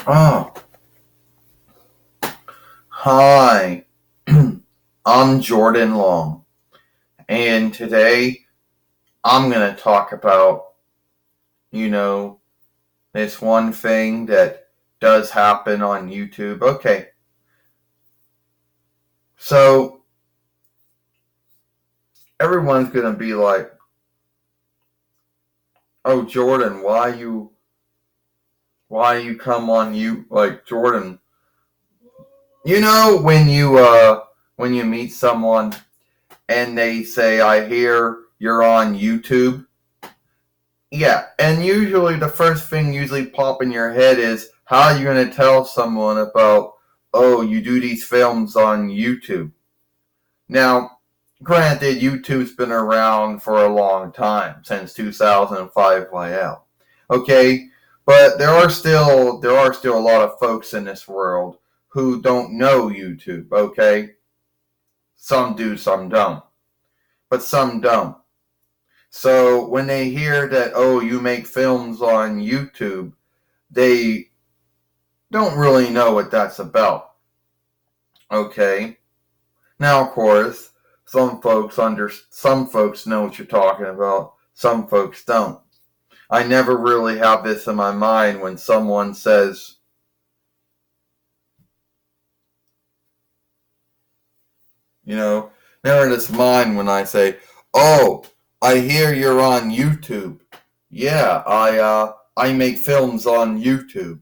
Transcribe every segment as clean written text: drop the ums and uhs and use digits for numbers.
Oh, hi. I'm Jordan Long, and today I'm going to talk about, you know, this one thing that does happen on YouTube. Okay, so everyone's going to be like, "Oh, Jordan, why you come on you like Jordan? When you meet someone and they say, "I hear you're on YouTube." Yeah, and usually the first thing usually pop in your head is how are you going to tell someone about, oh, you do these films on YouTube. Now, granted, YouTube's been around for a long time, since 2005 YL. Okay, but there are still a lot of folks in this world who don't know YouTube, okay? Some do, some don't. But some don't. So when they hear that, oh, you make films on YouTube, they don't really know what that's about. Okay. Now, of course, some folks know what you're talking about. Some folks don't. I never really have this in my mind when someone says, you know, never in this mind when I say, "Oh, I hear you're on YouTube." Yeah, I make films on YouTube.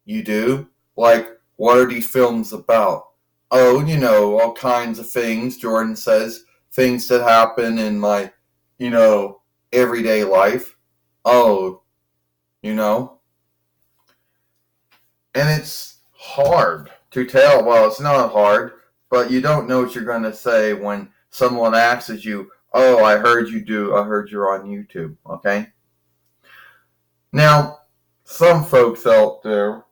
You do? Like, what are these films about? Oh, all kinds of things, Jordan says. Things that happen in my, you know, everyday life. Oh, you know? And it's hard to tell. Well, it's not hard, but you don't know what you're going to say when someone asks you, oh, I heard you're on YouTube, okay? Now, some folks out there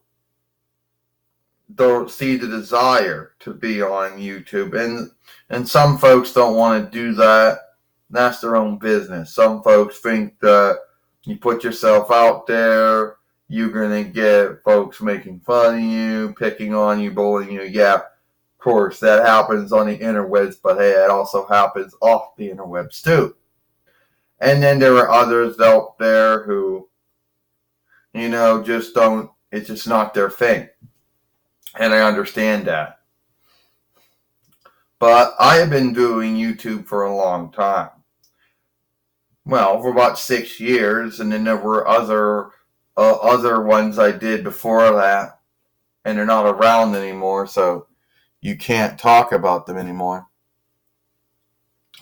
don't see the desire to be on YouTube, and some folks don't want to do that. That's their own business. Some folks think that you put yourself out there, you're gonna get folks making fun of you, picking on you, bullying you. Yeah, of course that happens on the interwebs, but hey, it also happens off the interwebs too. And then there are others out there who, just don't. It's just not their thing, and I understand that. But I have been doing YouTube for a long time. Well, for about 6 years, and then there were other ones I did before that, and they're not around anymore, so you can't talk about them anymore.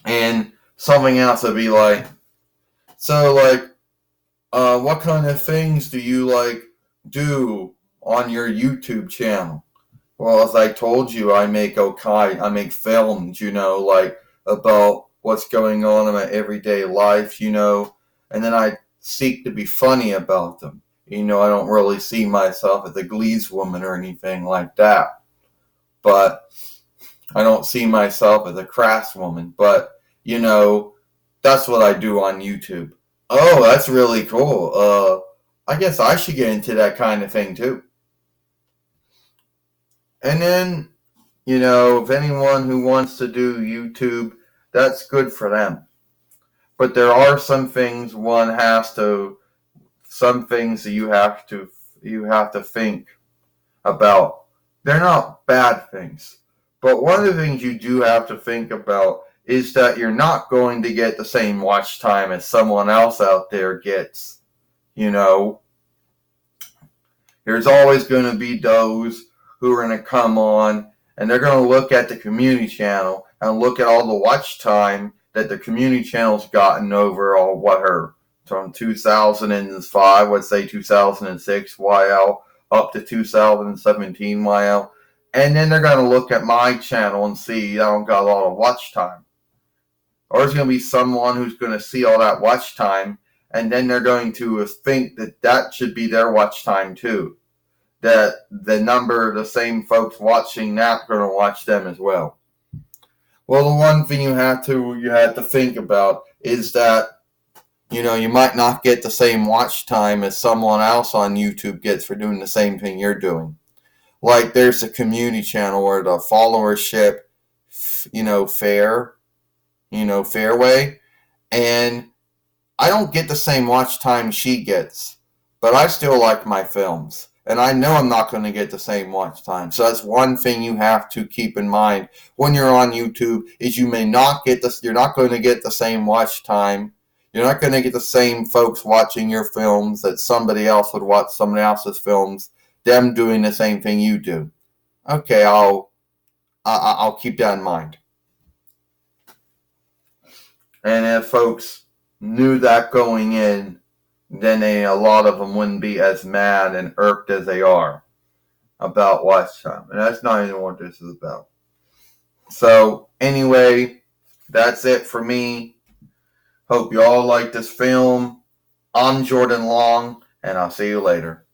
And something else would be like, so like, what kind of things do you like do on your YouTube channel? Well, as I told you, I make films, like about what's going on in my everyday life, and then I seek to be funny about them. I don't really see myself as a glees woman or anything like that, but I don't see myself as a crass woman, but, that's what I do on YouTube. Oh, that's really cool. I guess I should get into that kind of thing too. And then if anyone who wants to do YouTube, that's good for them. But there are some things that you have to think about. They're not bad things. But one of the things you do have to think about is that you're not going to get the same watch time as someone else out there gets. You know, there's always going to be those who are going to come on and they're going to look at the community channel and look at all the watch time that the community channel's gotten over all from 2005, let's say 2006 YL up to 2017 YL. And then they're going to look at my channel and see I don't got a lot of watch time. Or there's going to be someone who's going to see all that watch time, and then they're going to think that that should be their watch time too. That the same folks watching that are going to watch them as well. Well, the one thing you have to think about is that You might not get the same watch time as someone else on YouTube gets for doing the same thing you're doing. Like there's a community channel where the followership, fairway, and I don't get the same watch time she gets, but I still like my films. And I know I'm not going to get the same watch time. So that's one thing you have to keep in mind when you're on YouTube is you're not going to get the same watch time. You're not going to get the same folks watching your films that somebody else would watch somebody else's films, them doing the same thing you do. Okay, I'll keep that in mind. And if folks knew that going in, then a lot of them wouldn't be as mad and irked as they are about watch time. And that's not even what this is about. So anyway, that's it for me. Hope you all like this film. I'm Jordan Long, and I'll see you later.